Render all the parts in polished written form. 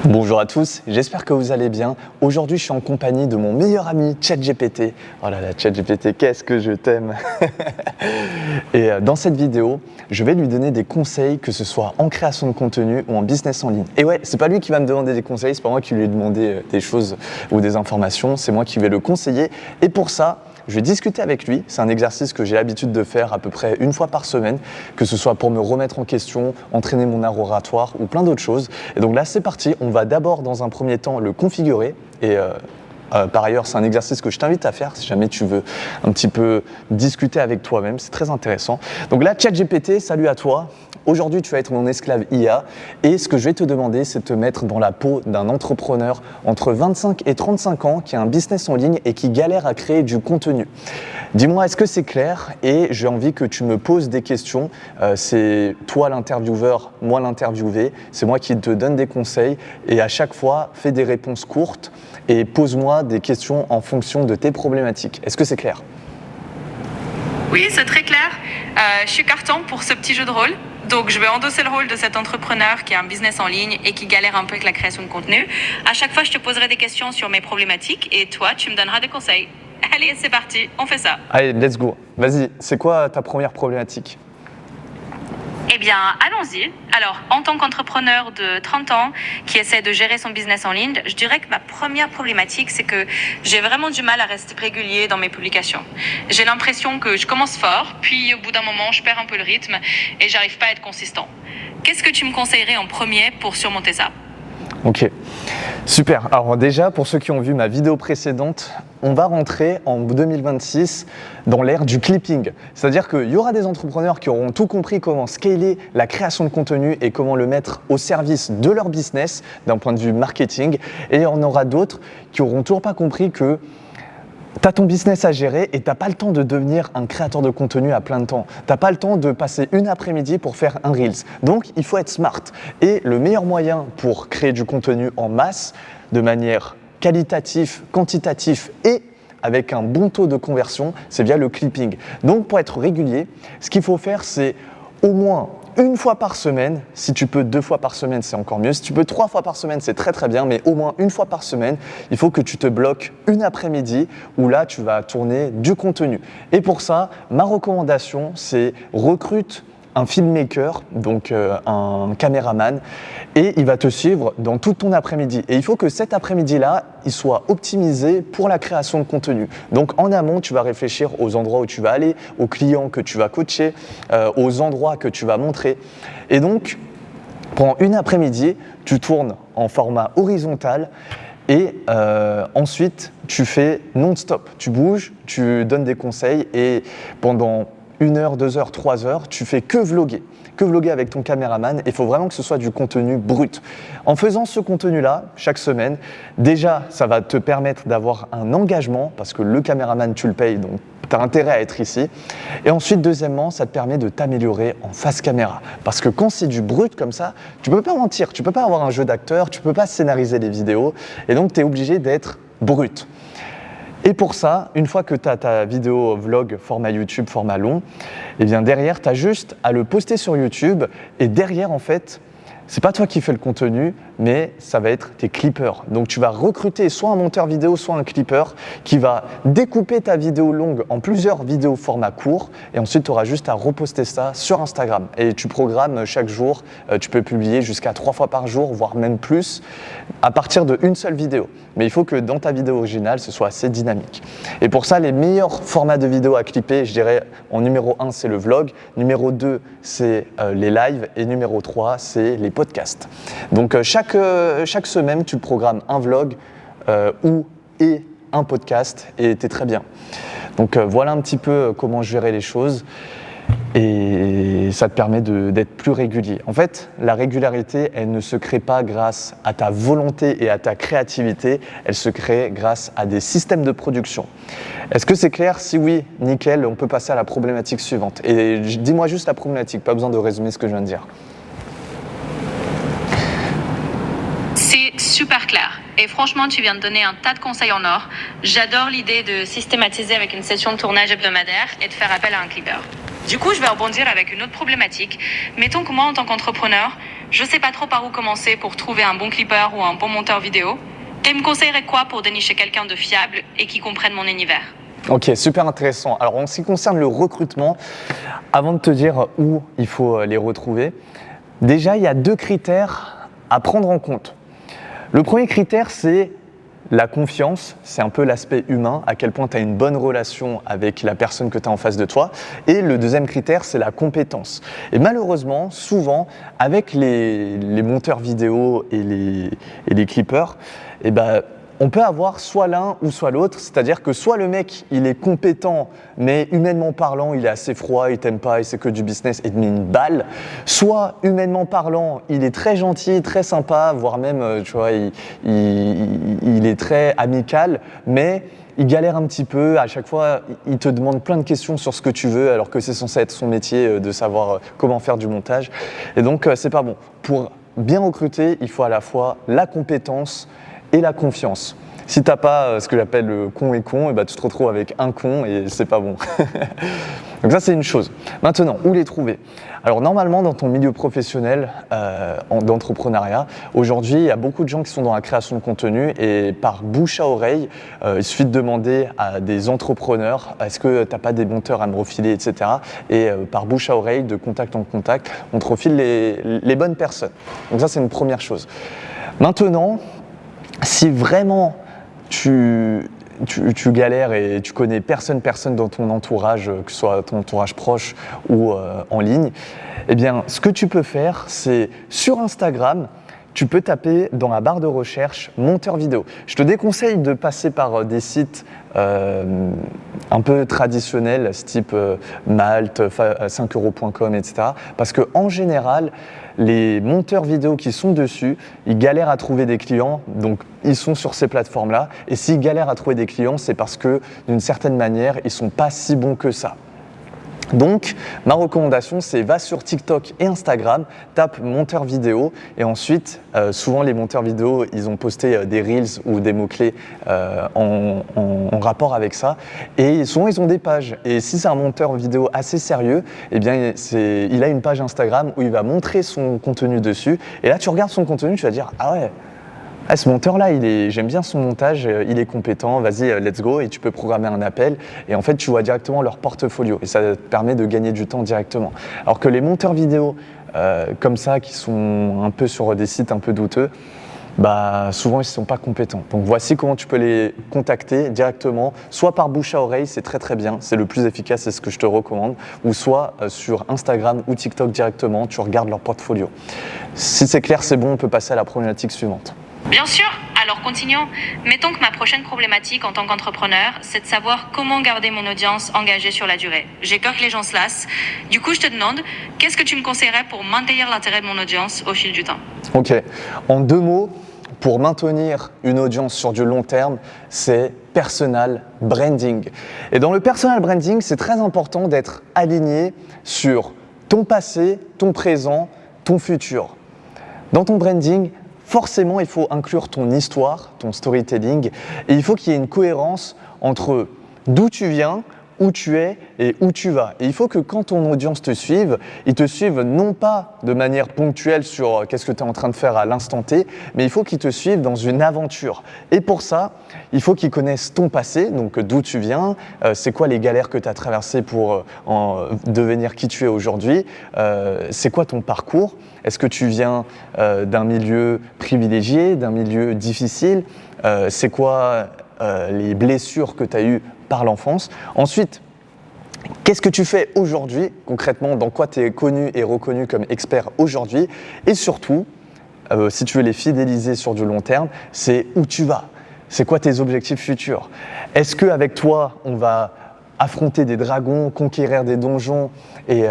Bonjour à tous, j'espère que vous allez bien. Aujourd'hui, je suis en compagnie de mon meilleur ami ChatGPT. Oh là là, ChatGPT, qu'est-ce que je t'aime. Et dans cette vidéo, je vais lui donner des conseils, que ce soit en création de contenu ou en business en ligne. Et ouais, c'est pas lui qui va me demander des conseils, c'est pas moi qui lui ai demandé des choses ou des informations, c'est moi qui vais le conseiller. Et pour ça, je vais discuter avec lui. C'est un exercice que j'ai l'habitude de faire à peu près une fois par semaine, que ce soit pour me remettre en question, entraîner mon art oratoire ou plein d'autres choses. Et donc là, c'est parti. On va d'abord, dans un premier temps, le configurer. Et par ailleurs, c'est un exercice que je t'invite à faire si jamais tu veux un petit peu discuter avec toi-même. C'est très intéressant. Donc là, ChatGPT, salut à toi. Aujourd'hui, tu vas être mon esclave IA et ce que je vais te demander, c'est de te mettre dans la peau d'un entrepreneur entre 25 et 35 ans qui a un business en ligne et qui galère à créer du contenu. Dis-moi, est-ce que c'est clair? Et j'ai envie que tu me poses des questions. C'est toi l'intervieweur, moi l'interviewé. C'est moi qui te donne des conseils et à chaque fois, fais des réponses courtes et pose-moi des questions en fonction de tes problématiques. Est-ce que c'est clair? Oui, c'est très clair. Je suis partant pour ce petit jeu de rôle. Donc, je vais endosser le rôle de cet entrepreneur qui a un business en ligne et qui galère un peu avec la création de contenu. À chaque fois, je te poserai des questions sur mes problématiques et toi, tu me donneras des conseils. Allez, c'est parti, on fait ça. Allez, let's go. Vas-y, c'est quoi ta première problématique? Eh bien, allons-y. Alors, en tant qu'entrepreneur de 30 ans qui essaie de gérer son business en ligne, je dirais que ma première problématique, c'est que j'ai vraiment du mal à rester régulier dans mes publications. J'ai l'impression que je commence fort, puis au bout d'un moment, je perds un peu le rythme et j'arrive pas à être consistant. Qu'est-ce que tu me conseillerais en premier pour surmonter ça ? Ok, super. Alors déjà, pour ceux qui ont vu ma vidéo précédente, on va rentrer en 2026 dans l'ère du clipping. C'est-à-dire qu'il y aura des entrepreneurs qui auront tout compris comment scaler la création de contenu et comment le mettre au service de leur business d'un point de vue marketing. Et il y en aura d'autres qui auront toujours pas compris que tu as ton business à gérer et tu n'as pas le temps de devenir un créateur de contenu à plein de temps. Tu n'as pas le temps de passer une après-midi pour faire un Reels. Donc, il faut être smart. Et le meilleur moyen pour créer du contenu en masse, de manière qualitative, quantitative et avec un bon taux de conversion, c'est via le clipping. Donc, pour être régulier, ce qu'il faut faire, c'est au moins une fois par semaine. Si tu peux 2 fois par semaine, c'est encore mieux. Si tu peux 3 fois par semaine, c'est très très bien, mais au moins une fois par semaine, il faut que tu te bloques une après-midi où là, tu vas tourner du contenu. Et pour ça, ma recommandation, c'est recrute un filmmaker, donc un caméraman, et il va te suivre dans tout ton après-midi. Et il faut que cet après-midi-là, il soit optimisé pour la création de contenu. Donc en amont, tu vas réfléchir aux endroits où tu vas aller, aux clients que tu vas coacher, aux endroits que tu vas montrer. Et donc, pendant une après-midi, tu tournes en format horizontal et ensuite, tu fais non-stop. Tu bouges, tu donnes des conseils et pendant 1 heure, 2 heures, 3 heures, tu fais que vlogger avec ton caméraman et il faut vraiment que ce soit du contenu brut. En faisant ce contenu-là, chaque semaine, déjà, ça va te permettre d'avoir un engagement parce que le caméraman, tu le payes, donc tu as intérêt à être ici. Et ensuite, deuxièmement, ça te permet de t'améliorer en face caméra. Parce que quand c'est du brut comme ça, tu peux pas mentir, tu peux pas avoir un jeu d'acteur, tu peux pas scénariser les vidéos et donc tu es obligé d'être brut. Et pour ça, une fois que tu as ta vidéo vlog format YouTube, format long, et bien derrière, tu as juste à le poster sur YouTube. Et derrière, en fait, c'est pas toi qui fais le contenu, mais ça va être tes clippers. Donc tu vas recruter soit un monteur vidéo, soit un clipper qui va découper ta vidéo longue en plusieurs vidéos format court. Et ensuite, tu auras juste à reposter ça sur Instagram. Et tu programmes chaque jour, tu peux publier jusqu'à 3 fois par jour, voire même plus, à partir d'une seule vidéo. Mais il faut que dans ta vidéo originale, ce soit assez dynamique. Et pour ça, les meilleurs formats de vidéos à clipper, je dirais en numéro 1, c'est le vlog, numéro 2, c'est les lives et numéro 3, c'est les podcasts. Donc chaque semaine, tu programmes un vlog et un podcast et tu es très bien. Donc voilà un petit peu comment gérer les choses. Et ça te permet d'être plus régulier. En fait, la régularité, elle ne se crée pas grâce à ta volonté et à ta créativité, elle se crée grâce à des systèmes de production. Est-ce que c'est clair? Si oui, nickel, on peut passer à la problématique suivante. Et dis-moi juste la problématique, pas besoin de résumer ce que je viens de dire. C'est super clair. Et franchement, tu viens de donner un tas de conseils en or. J'adore l'idée de systématiser avec une session de tournage hebdomadaire et de faire appel à un clipper. Du coup, je vais rebondir avec une autre problématique. Mettons que moi, en tant qu'entrepreneur, je sais pas trop par où commencer pour trouver un bon clipper ou un bon monteur vidéo. Tu me conseillerais quoi pour dénicher quelqu'un de fiable et qui comprenne mon univers? Ok, super intéressant. Alors en ce qui concerne le recrutement, avant de te dire où il faut les retrouver, déjà il y a 2 critères à prendre en compte. Le premier critère, c'est la confiance, c'est un peu l'aspect humain, à quel point tu as une bonne relation avec la personne que tu as en face de toi. Et le deuxième critère, c'est la compétence. Et malheureusement, souvent, avec les monteurs vidéo et les clippers, eh ben, on peut avoir soit l'un ou soit l'autre, c'est-à-dire que soit le mec, il est compétent, mais humainement parlant, il est assez froid, il t'aime pas, il sait que du business et te met une balle, soit humainement parlant, il est très gentil, très sympa, voire même, tu vois, il est très amical, mais il galère un petit peu, à chaque fois, il te demande plein de questions sur ce que tu veux, alors que c'est censé être son métier de savoir comment faire du montage. Et donc, c'est pas bon. Pour bien recruter, il faut à la fois la compétence et la confiance. Si t'as pas ce que j'appelle le con et con, et ben tu te retrouves avec un con et c'est pas bon. Donc ça c'est une chose. Maintenant, où les trouver? Alors normalement dans ton milieu professionnel d'entrepreneuriat, aujourd'hui il y a beaucoup de gens qui sont dans la création de contenu et par bouche à oreille, il suffit de demander à des entrepreneurs est-ce que t'as pas des monteurs à me refiler, etc. Et par bouche à oreille, de contact en contact, on te refile les bonnes personnes. Donc ça c'est une première chose. Maintenant, si vraiment tu galères et tu connais personne dans ton entourage, que ce soit ton entourage proche ou en ligne, eh bien, ce que tu peux faire, c'est sur Instagram, tu peux taper dans la barre de recherche monteur vidéo. Je te déconseille de passer par des sites un peu traditionnels, type Malte, 5euros.com, etc. Parce qu'en général, les monteurs vidéo qui sont dessus, ils galèrent à trouver des clients, donc ils sont sur ces plateformes-là. Et s'ils galèrent à trouver des clients, c'est parce que d'une certaine manière, ils ne sont pas si bons que ça. Donc, ma recommandation, c'est va sur TikTok et Instagram, tape monteur vidéo et ensuite, souvent les monteurs vidéo, ils ont posté des reels ou des mots-clés en rapport avec ça et souvent ils ont des pages. Et si c'est un monteur vidéo assez sérieux, eh bien, il a une page Instagram où il va montrer son contenu dessus et là, tu regardes son contenu, tu vas dire « Ah ouais !» Ah, ce monteur-là, j'aime bien son montage, il est compétent, vas-y, let's go, et tu peux programmer un appel. Et en fait, tu vois directement leur portfolio et ça te permet de gagner du temps directement. Alors que les monteurs vidéo comme ça, qui sont un peu sur des sites un peu douteux, bah, souvent ils ne sont pas compétents. Donc voici comment tu peux les contacter directement, soit par bouche à oreille, c'est très très bien, c'est le plus efficace, c'est ce que je te recommande, ou soit sur Instagram ou TikTok directement, tu regardes leur portfolio. Si c'est clair, c'est bon, on peut passer à la problématique suivante. Bien sûr, alors continuons. Mettons que ma prochaine problématique en tant qu'entrepreneur, c'est de savoir comment garder mon audience engagée sur la durée. J'ai peur que les gens se lassent. Du coup, je te demande, qu'est-ce que tu me conseillerais pour maintenir l'intérêt de mon audience au fil du temps? Ok, en 2 mots, pour maintenir une audience sur du long terme, c'est personal branding. Et dans le personal branding, c'est très important d'être aligné sur ton passé, ton présent, ton futur. Dans ton branding, forcément, il faut inclure ton histoire, ton storytelling, et il faut qu'il y ait une cohérence entre d'où tu viens, où tu es et où tu vas. Et il faut que quand ton audience te suive, ils te suivent non pas de manière ponctuelle sur qu'est-ce que tu es en train de faire à l'instant T, mais il faut qu'ils te suivent dans une aventure. Et pour ça, il faut qu'ils connaissent ton passé, donc d'où tu viens, c'est quoi les galères que tu as traversées pour devenir qui tu es aujourd'hui, c'est quoi ton parcours, est-ce que tu viens d'un milieu privilégié, d'un milieu difficile, c'est quoi les blessures que tu as eues par l'enfance. Ensuite, qu'est-ce que tu fais aujourd'hui, concrètement, dans quoi tu es connu et reconnu comme expert aujourd'hui, et surtout, si tu veux les fidéliser sur du long terme, c'est où tu vas, c'est quoi tes objectifs futurs. Est-ce qu'avec toi, on va affronter des dragons, conquérir des donjons et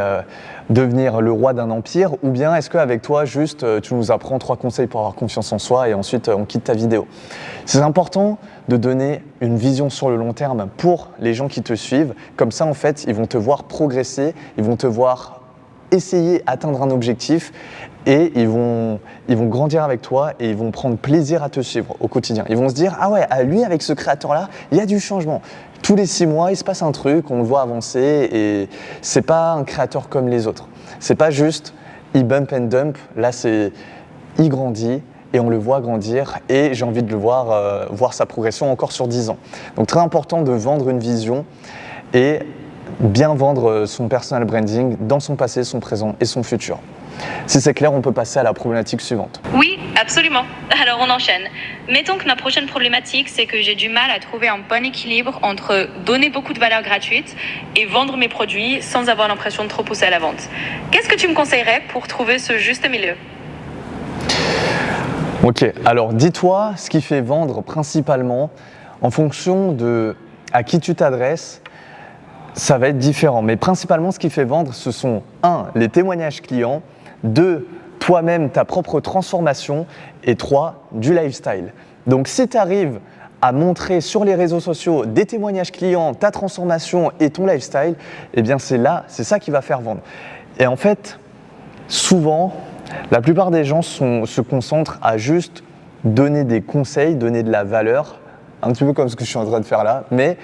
devenir le roi d'un empire, ou bien est-ce qu'avec toi, juste, tu nous apprends 3 conseils pour avoir confiance en soi et ensuite on quitte ta vidéo. C'est important de donner une vision sur le long terme pour les gens qui te suivent. Comme ça, en fait, ils vont te voir progresser, ils vont te voir essayer d'atteindre un objectif et ils vont grandir avec toi et ils vont prendre plaisir à te suivre au quotidien. Ils vont se dire « Ah ouais, lui, avec ce créateur-là, il y a du changement. » Tous les 6 mois, il se passe un truc, on le voit avancer et c'est pas un créateur comme les autres. C'est pas juste il bump and dump. Là, il grandit et on le voit grandir et j'ai envie de le voir sa progression encore sur 10 ans. Donc très important de vendre une vision et bien vendre son personal branding dans son passé, son présent et son futur. Si c'est clair, on peut passer à la problématique suivante. Oui, absolument. Alors on enchaîne. Mettons que ma prochaine problématique, c'est que j'ai du mal à trouver un bon équilibre entre donner beaucoup de valeur gratuite et vendre mes produits sans avoir l'impression de trop pousser à la vente. Qu'est-ce que tu me conseillerais pour trouver ce juste milieu ? Ok, alors dis-toi ce qui fait vendre principalement en fonction de à qui tu t'adresses. Ça va être différent, mais principalement ce qui fait vendre, ce sont 1. Les témoignages clients, 2. Toi-même, ta propre transformation et 3. Du lifestyle. Donc si tu arrives à montrer sur les réseaux sociaux des témoignages clients, ta transformation et ton lifestyle, eh bien c'est ça qui va faire vendre. Et en fait, souvent, la plupart des gens se concentrent à juste donner des conseils, donner de la valeur, un petit peu comme ce que je suis en train de faire là, mais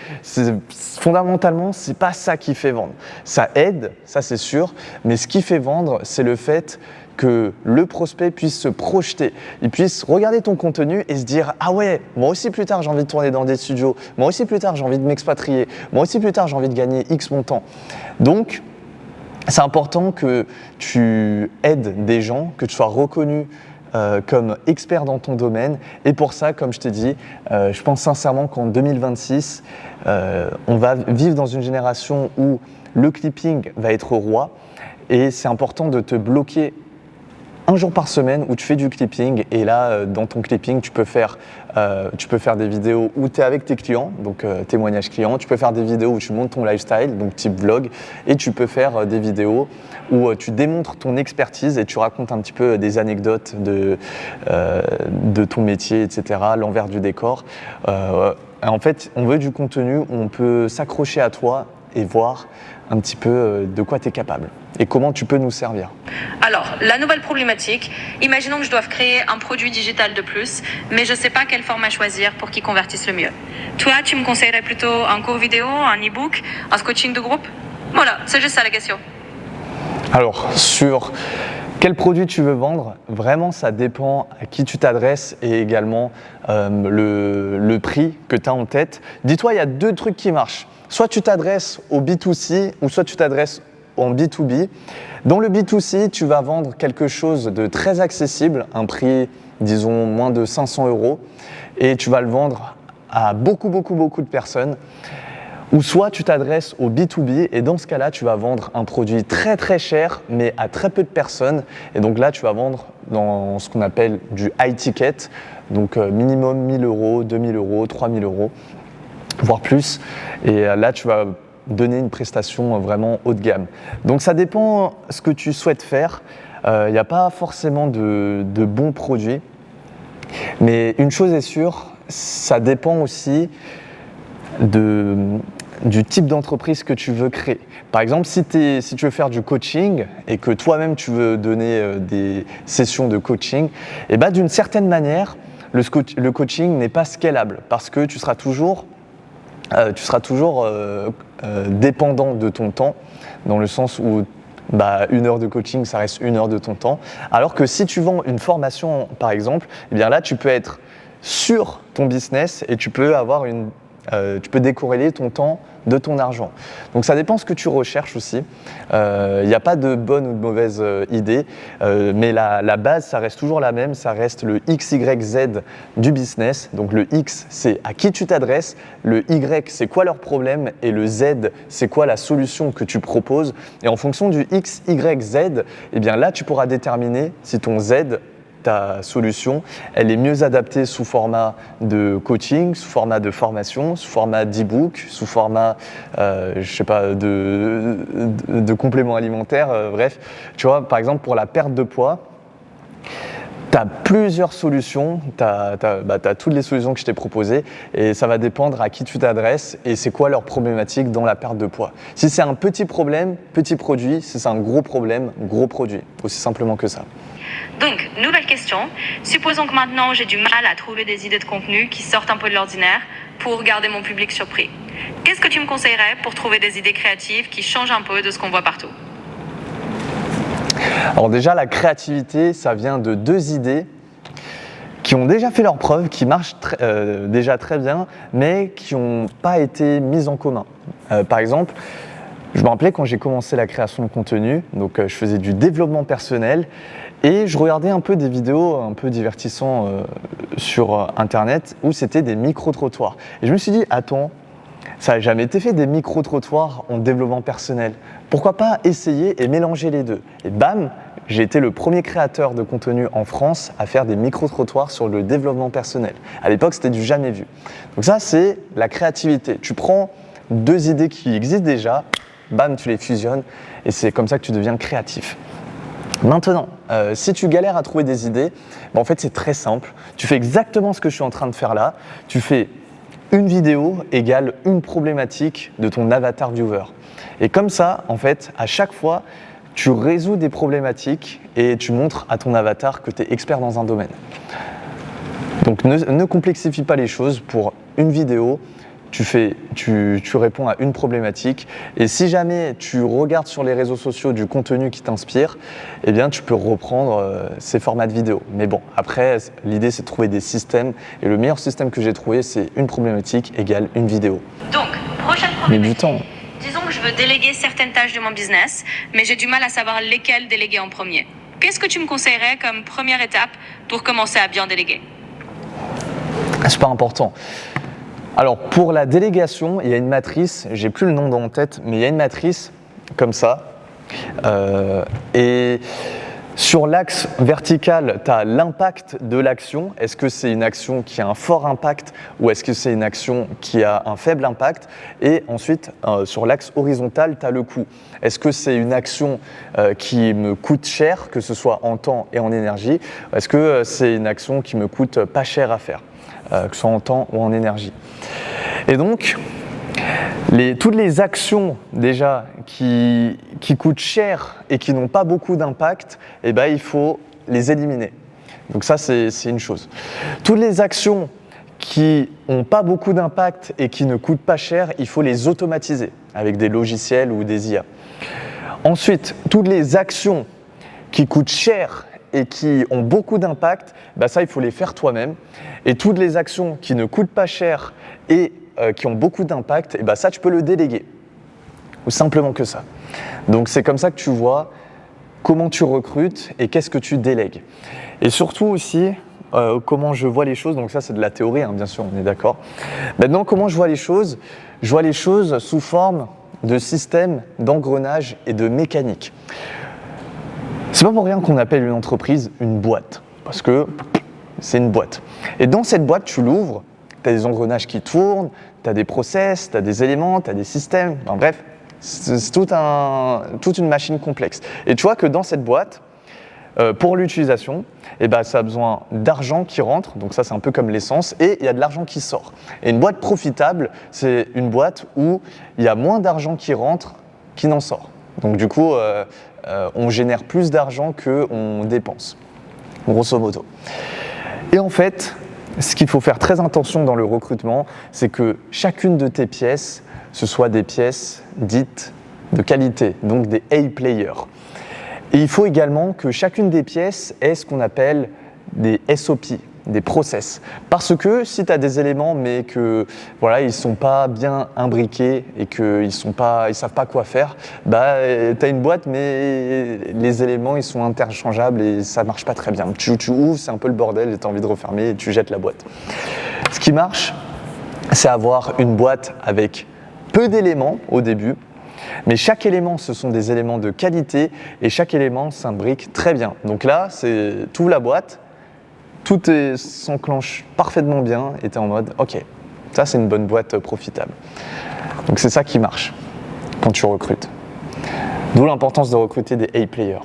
fondamentalement, c'est pas ça qui fait vendre. Ça aide, ça c'est sûr, mais ce qui fait vendre, c'est le fait que le prospect puisse se projeter, il puisse regarder ton contenu et se dire « Ah ouais, moi aussi plus tard j'ai envie de tourner dans des studios, moi aussi plus tard j'ai envie de m'expatrier, moi aussi plus tard j'ai envie de gagner X montant. » Donc, c'est important que tu aides des gens, que tu sois reconnu comme expert dans ton domaine. Et pour ça, comme je t'ai dit, je pense sincèrement qu'en 2026, on va vivre dans une génération où le clipping va être roi. Et c'est important de te bloquer un jour par semaine où tu fais du clipping. Et là, dans ton clipping, tu peux faire des vidéos où tu es avec tes clients, donc témoignages clients. Tu peux faire des vidéos où tu montes ton lifestyle, donc type vlog. Et tu peux faire des vidéos où tu démontres ton expertise et tu racontes un petit peu des anecdotes de ton métier, etc., l'envers du décor. En fait, on veut du contenu où on peut s'accrocher à toi et voir un petit peu de quoi tu es capable et comment tu peux nous servir. Alors, la nouvelle problématique, imaginons que je doive créer un produit digital de plus, mais je ne sais pas quel format choisir pour qu'il convertisse le mieux. Toi, tu me conseillerais plutôt un cours vidéo, un e-book, un coaching de groupe ? Voilà, c'est juste ça la question. Alors, sur quel produit tu veux vendre, vraiment ça dépend à qui tu t'adresses et également le prix que tu as en tête. Dis-toi, il y a 2 trucs qui marchent. Soit tu t'adresses au B2C ou soit tu t'adresses en B2B. Dans le B2C, tu vas vendre quelque chose de très accessible, un prix, disons, moins de 500 €, et tu vas le vendre à beaucoup de personnes. Ou soit tu t'adresses au B2B et dans ce cas-là, tu vas vendre un produit très cher mais à très peu de personnes. Et donc là, tu vas vendre dans ce qu'on appelle du high ticket, donc minimum 1 000 €, 2 000 €, 3 000 €, voire plus. Et là, tu vas donner une prestation vraiment haut de gamme. Donc ça dépend ce que tu souhaites faire. Il n'y a pas forcément de bons produits. Mais une chose est sûre, ça dépend aussi du type d'entreprise que tu veux créer. Par exemple, si tu veux faire du coaching et que toi-même tu veux donner des sessions de coaching, et ben, d'une certaine manière, le coaching n'est pas scalable parce que tu seras toujours dépendant de ton temps, dans le sens où 1 heure de coaching, ça reste 1 heure de ton temps. Alors que si tu vends une formation, par exemple, eh bien là, tu peux être sur ton business et tu peux décorréler ton temps de ton argent. Donc ça dépend ce que tu recherches aussi. Il n'y a pas de bonne ou de mauvaise idée, mais la base, ça reste toujours la même, ça reste le X, Y, Z du business. Donc le X, c'est à qui tu t'adresses, le Y, c'est quoi leur problème, et le Z, c'est quoi la solution que tu proposes. Et en fonction du X, Y, Z, eh bien là, tu pourras déterminer si ton Z, ta solution, elle est mieux adaptée sous format de coaching, sous format de formation, sous format d'e-book, sous format, de compléments alimentaires, bref. Tu vois, par exemple, pour la perte de poids, tu as plusieurs solutions, tu as toutes les solutions que je t'ai proposées et ça va dépendre à qui tu t'adresses et c'est quoi leur problématique dans la perte de poids. Si c'est un petit problème, petit produit, si c'est un gros problème, gros produit. Aussi simplement que ça. Donc, nouvelle question. Supposons que maintenant j'ai du mal à trouver des idées de contenu qui sortent un peu de l'ordinaire pour garder mon public surpris. Qu'est-ce que tu me conseillerais pour trouver des idées créatives qui changent un peu de ce qu'on voit partout ? Alors déjà, la créativité, ça vient de 2 idées qui ont déjà fait leurs preuves, qui marchent déjà très bien, mais qui n'ont pas été mises en commun. Par exemple, je me rappelais quand j'ai commencé la création de contenu, donc je faisais du développement personnel et je regardais un peu des vidéos un peu divertissantes sur Internet où c'était des micro-trottoirs. Et je me suis dit, attends, ça n'a jamais été fait des micro-trottoirs en développement personnel. Pourquoi pas essayer et mélanger les deux? Et bam, j'ai été le premier créateur de contenu en France à faire des micro-trottoirs sur le développement personnel. À l'époque, c'était du jamais vu. Donc ça, c'est la créativité. Tu prends 2 idées qui existent déjà, bam, tu les fusionnes et c'est comme ça que tu deviens créatif. Maintenant, si tu galères à trouver des idées, en fait, c'est très simple. Tu fais exactement ce que je suis en train de faire là. Tu fais une vidéo égale une problématique de ton avatar viewer. Et comme ça, en fait, à chaque fois, tu résous des problématiques et tu montres à ton avatar que tu es expert dans un domaine. Donc ne complexifie pas les choses. Pour une vidéo, tu réponds à une problématique. Et si jamais tu regardes sur les réseaux sociaux du contenu qui t'inspire, eh bien tu peux reprendre ces formats de vidéo. Mais bon, après, l'idée c'est de trouver des systèmes. Et le meilleur système que j'ai trouvé, c'est une problématique égale une vidéo. Donc, prochaine Mais du problématique. temps. Disons que je veux déléguer certaines tâches de mon business, mais j'ai du mal à savoir lesquelles déléguer en premier. Qu'est-ce que tu me conseillerais comme première étape pour commencer à bien déléguer? C'est pas important. Alors pour la délégation, il y a une matrice, j'ai plus le nom dans mon tête, mais il y a une matrice comme ça. Et sur l'axe vertical, tu as l'impact de l'action. Est-ce que c'est une action qui a un fort impact ou est-ce que c'est une action qui a un faible impact? Et ensuite, sur l'axe horizontal, tu as le coût. Est-ce que c'est une action qui me coûte cher, que ce soit en temps et en énergie? Est-ce que c'est une action qui me coûte pas cher à faire, que ce soit en temps ou en énergie? Et donc, toutes les actions déjà qui coûtent cher et qui n'ont pas beaucoup d'impact, eh ben, il faut les éliminer. Donc ça, c'est une chose. Toutes les actions qui n'ont pas beaucoup d'impact et qui ne coûtent pas cher, il faut les automatiser avec des logiciels ou des IA. Ensuite, toutes les actions qui coûtent cher et qui ont beaucoup d'impact, bah ça, il faut les faire toi-même. Et toutes les actions qui ne coûtent pas cher et qui ont beaucoup d'impact, et bah ça, tu peux le déléguer. Ou simplement que ça. Donc, c'est comme ça que tu vois comment tu recrutes et qu'est-ce que tu délègues. Et surtout aussi, comment je vois les choses. Donc ça, c'est de la théorie, hein, bien sûr, on est d'accord. Maintenant, comment je vois les choses? Je vois les choses sous forme de système, d'engrenage et de mécanique. C'est pas pour rien qu'on appelle une entreprise une boîte, parce que c'est une boîte. Et dans cette boîte, tu l'ouvres, tu as des engrenages qui tournent, tu as des process, tu as des éléments, tu as des systèmes, enfin, bref, c'est toute une machine complexe. Et tu vois que dans cette boîte, pour l'utilisation, eh ben, ça a besoin d'argent qui rentre, donc ça c'est un peu comme l'essence, et il y a de l'argent qui sort. Et une boîte profitable, c'est une boîte où il y a moins d'argent qui rentre qu'il n'en sort. Donc du coup, on génère plus d'argent qu'on dépense, grosso modo. Et en fait, ce qu'il faut faire très attention dans le recrutement, c'est que chacune de tes pièces, ce soit des pièces dites de qualité, donc des A-players. Et il faut également que chacune des pièces ait ce qu'on appelle des SOP, des process. Parce que si tu as des éléments mais que voilà, ils ne sont pas bien imbriqués et qu'ils ne savent pas quoi faire, bah, tu as une boîte mais les éléments ils sont interchangeables et ça ne marche pas très bien. Tu ouvres, c'est un peu le bordel et tu as envie de refermer et tu jettes la boîte. Ce qui marche, c'est avoir une boîte avec peu d'éléments au début, mais chaque élément, ce sont des éléments de qualité et chaque élément s'imbrique très bien. Donc là, tu ouvres la boîte, tout s'enclenche parfaitement bien et tu es en mode « Ok, ça c'est une bonne boîte profitable ». Donc c'est ça qui marche quand tu recrutes. D'où l'importance de recruter des A-players.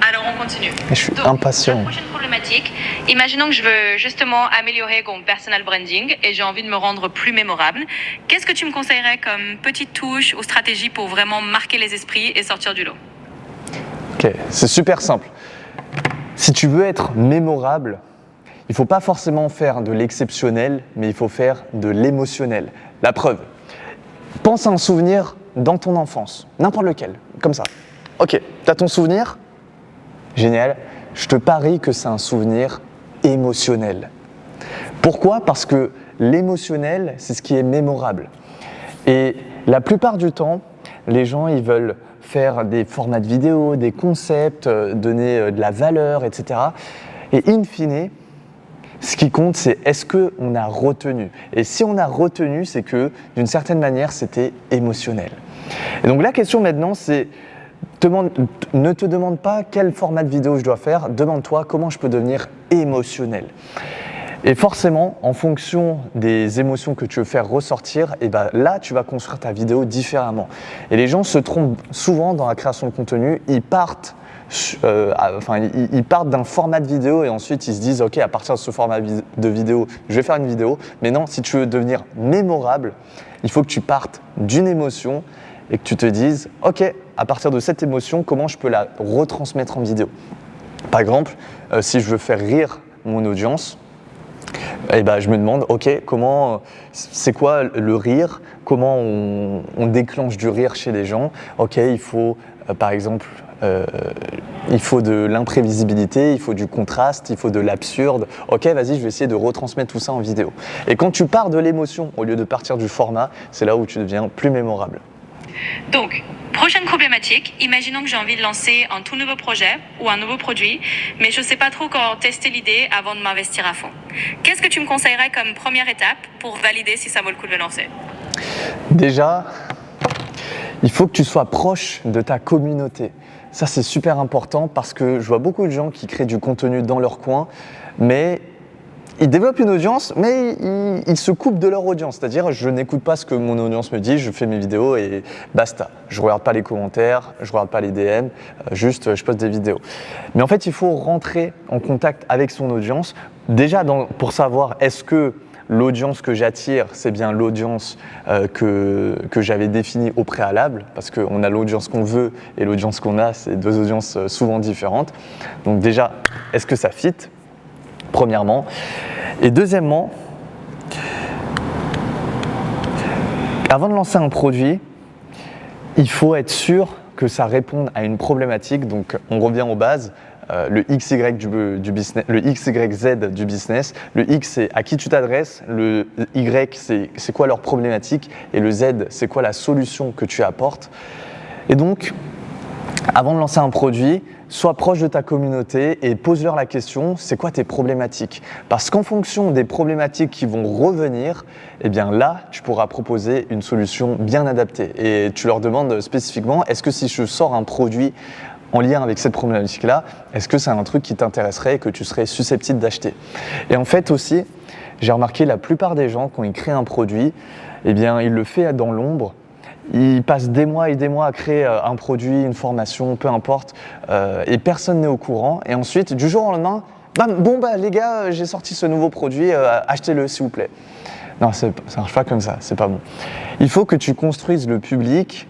Alors on continue. Et je suis impatient. La prochaine problématique, imaginons que je veux justement améliorer mon personal branding et j'ai envie de me rendre plus mémorable. Qu'est-ce que tu me conseillerais comme petite touche ou stratégie pour vraiment marquer les esprits et sortir du lot? Ok, c'est super simple. Si tu veux être mémorable, il ne faut pas forcément faire de l'exceptionnel, mais il faut faire de l'émotionnel. La preuve, pense à un souvenir dans ton enfance, n'importe lequel, comme ça. Ok, tu as ton souvenir, Génial. Je te parie que c'est un souvenir émotionnel. Pourquoi ? Parce que l'émotionnel, c'est ce qui est mémorable. Et la plupart du temps, les gens, ils veulent faire des formats de vidéo, des concepts, donner de la valeur, etc. Et in fine, ce qui compte, c'est est-ce qu'on a retenu. Et si on a retenu, c'est que, d'une certaine manière, c'était émotionnel. Et donc la question maintenant, c'est ne te demande pas quel format de vidéo je dois faire, demande-toi comment je peux devenir émotionnel. Et forcément, en fonction des émotions que tu veux faire ressortir, et ben là, tu vas construire ta vidéo différemment. Et les gens se trompent souvent dans la création de contenu, ils partent d'un format de vidéo et ensuite ils se disent « Ok, à partir de ce format de vidéo, je vais faire une vidéo. » Mais non, si tu veux devenir mémorable, il faut que tu partes d'une émotion et que tu te dises « Ok, à partir de cette émotion, comment je peux la retransmettre en vidéo ?» Par exemple, si je veux faire rire mon audience, eh ben, je me demande, ok, c'est quoi le rire ? Comment on déclenche du rire chez les gens ? Ok, il faut, par exemple, il faut de l'imprévisibilité, il faut du contraste, il faut de l'absurde. Ok, vas-y, je vais essayer de retransmettre tout ça en vidéo. Et quand tu pars de l'émotion, au lieu de partir du format, c'est là où tu deviens plus mémorable. Donc, prochaine problématique, imaginons que j'ai envie de lancer un tout nouveau projet ou un nouveau produit, mais je ne sais pas trop comment tester l'idée avant de m'investir à fond. Qu'est-ce que tu me conseillerais comme première étape pour valider si ça vaut le coup de le lancer ? Déjà, il faut que tu sois proche de ta communauté. Ça, c'est super important parce que je vois beaucoup de gens qui créent du contenu dans leur coin, mais ils développent une audience, mais ils se coupent de leur audience. C'est-à-dire, je n'écoute pas ce que mon audience me dit, je fais mes vidéos et basta. Je ne regarde pas les commentaires, je ne regarde pas les DM, juste je poste des vidéos. Mais en fait, il faut rentrer en contact avec son audience. Déjà, pour savoir est-ce que l'audience que j'attire, c'est bien l'audience que j'avais définie au préalable, parce qu'on a l'audience qu'on veut et l'audience qu'on a, c'est deux audiences souvent différentes. Donc déjà, est-ce que ça fit ? Premièrement. Et deuxièmement, avant de lancer un produit, il faut être sûr que ça réponde à une problématique. Donc on revient aux bases, le XY du business, le XYZ du business. Le X, c'est à qui tu t'adresses, le Y, c'est quoi leur problématique, et le Z, c'est quoi la solution que tu apportes. Et donc, avant de lancer un produit, sois proche de ta communauté et pose-leur la question, c'est quoi tes problématiques ? Parce qu'en fonction des problématiques qui vont revenir, eh bien là, tu pourras proposer une solution bien adaptée. Et tu leur demandes spécifiquement, est-ce que si je sors un produit en lien avec cette problématique-là, est-ce que c'est un truc qui t'intéresserait et que tu serais susceptible d'acheter ? Et en fait aussi, j'ai remarqué la plupart des gens, quand ils créent un produit, eh bien ils le font dans l'ombre. Ils passent des mois et des mois à créer un produit, une formation, peu importe, et personne n'est au courant. Et ensuite, du jour au lendemain, bam, les gars, j'ai sorti ce nouveau produit, achetez-le s'il vous plaît. Non, ça marche pas comme ça, c'est pas bon. Il faut que tu construises le public,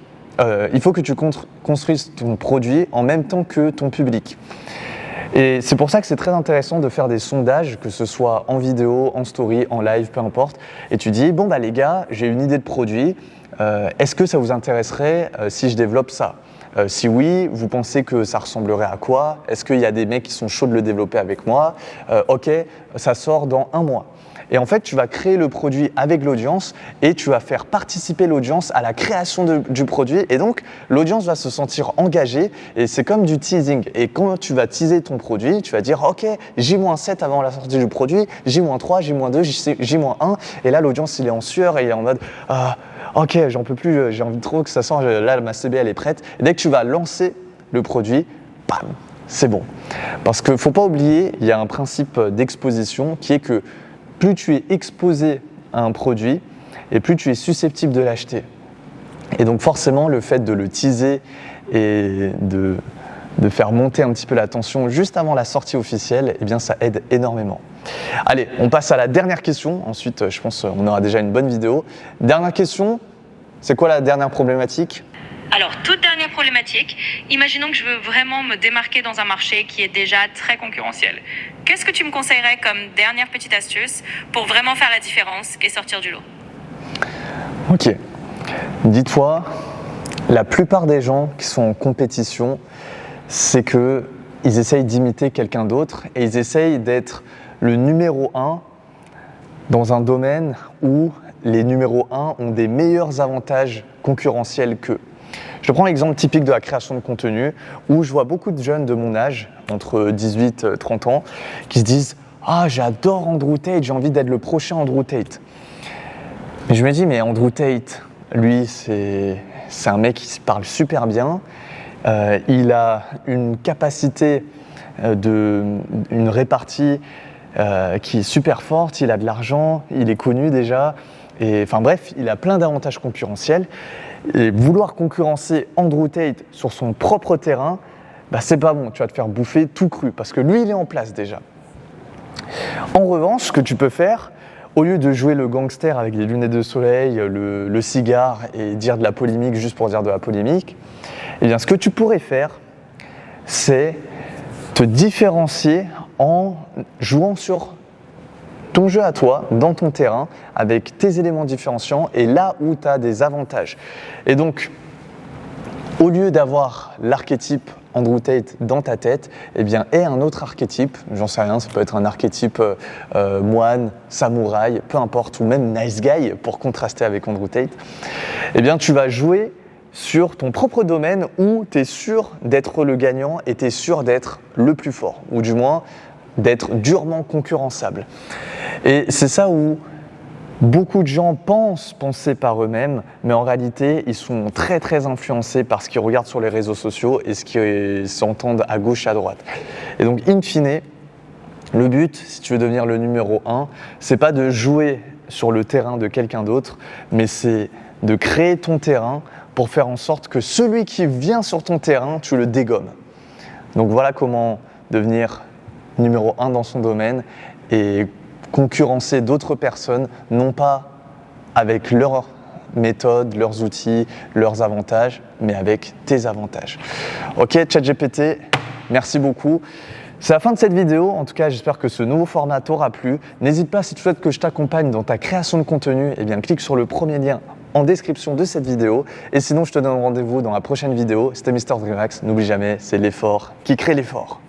il faut que tu construises ton produit en même temps que ton public. Et c'est pour ça que c'est très intéressant de faire des sondages, que ce soit en vidéo, en story, en live, peu importe. Et tu dis, les gars, j'ai une idée de produit, est-ce que ça vous intéresserait si je développe ça ? Si oui, vous pensez que ça ressemblerait à quoi ? Est-ce qu'il y a des mecs qui sont chauds de le développer avec moi ? Ok, ça sort dans 1 mois. Et en fait, tu vas créer le produit avec l'audience et tu vas faire participer l'audience à la création du produit. Et donc, l'audience va se sentir engagée et c'est comme du teasing. Et quand tu vas teaser ton produit, tu vas dire « Ok, J-7 avant la sortie du produit, J-3, J-2, J-1. » Et là, l'audience, il est en sueur et il est en mode « Ok, j'en peux plus, j'ai envie trop que ça sorte, là, ma CB, elle est prête. » Et dès que tu vas lancer le produit, bam, c'est bon. Parce qu'il ne faut pas oublier, il y a un principe d'exposition qui est que plus tu es exposé à un produit et plus tu es susceptible de l'acheter. Et donc forcément, le fait de le teaser et de faire monter un petit peu la tension juste avant la sortie officielle, eh bien ça aide énormément. Allez, on passe à la dernière question. Ensuite, je pense qu'on aura déjà une bonne vidéo. Dernière question, c'est quoi la dernière problématique ? Alors, toute dernière problématique, imaginons que je veux vraiment me démarquer dans un marché qui est déjà très concurrentiel. Qu'est-ce que tu me conseillerais comme dernière petite astuce pour vraiment faire la différence et sortir du lot ? Ok. Dites-toi, la plupart des gens qui sont en compétition, c'est que ils essayent d'imiter quelqu'un d'autre et ils essayent d'être le numéro 1 dans un domaine où les numéros 1 ont des meilleurs avantages concurrentiels qu'eux. Je prends l'exemple typique de la création de contenu où je vois beaucoup de jeunes de mon âge, entre 18 et 30 ans, qui se disent « Ah, j'adore Andrew Tate, j'ai envie d'être le prochain Andrew Tate ». Mais je me dis « Mais Andrew Tate, lui, c'est un mec qui se parle super bien, il a une capacité, une répartie qui est super forte, il a de l'argent, il est connu déjà, et enfin bref, il a plein d'avantages concurrentiels. Et vouloir concurrencer Andrew Tate sur son propre terrain, bah c'est pas bon, tu vas te faire bouffer tout cru, parce que lui, il est en place déjà. En revanche, ce que tu peux faire, au lieu de jouer le gangster avec les lunettes de soleil, le cigare et dire de la polémique juste pour dire de la polémique, eh bien, ce que tu pourrais faire, c'est te différencier en jouant sur ton jeu à toi, dans ton terrain, avec tes éléments différenciants et là où tu as des avantages. Et donc, au lieu d'avoir l'archétype Andrew Tate dans ta tête, eh bien, aie un autre archétype, j'en sais rien, ça peut être un archétype moine, samouraï, peu importe, ou même nice guy pour contraster avec Andrew Tate. Eh bien, tu vas jouer sur ton propre domaine où tu es sûr d'être le gagnant et tu es sûr d'être le plus fort, ou du moins d'être durement concurrençable. Et c'est ça où beaucoup de gens pensent penser par eux-mêmes, mais en réalité, ils sont très très influencés par ce qu'ils regardent sur les réseaux sociaux et ce qu'ils s'entendent à gauche et à droite. Et donc, in fine, le but, si tu veux devenir le numéro 1, c'est pas de jouer sur le terrain de quelqu'un d'autre, mais c'est de créer ton terrain pour faire en sorte que celui qui vient sur ton terrain, tu le dégommes. Donc voilà comment devenir numéro 1 dans son domaine et concurrencer d'autres personnes, non pas avec leurs méthodes, leurs outils, leurs avantages, mais avec tes avantages. Ok, ChatGPT, merci beaucoup. C'est la fin de cette vidéo. En tout cas, j'espère que ce nouveau format t'aura plu. N'hésite pas, si tu souhaites que je t'accompagne dans ta création de contenu, eh bien, clique sur le premier lien en description de cette vidéo. Et sinon, je te donne rendez-vous dans la prochaine vidéo. C'était Mr. Dreamax. N'oublie jamais, c'est l'effort qui crée l'effort.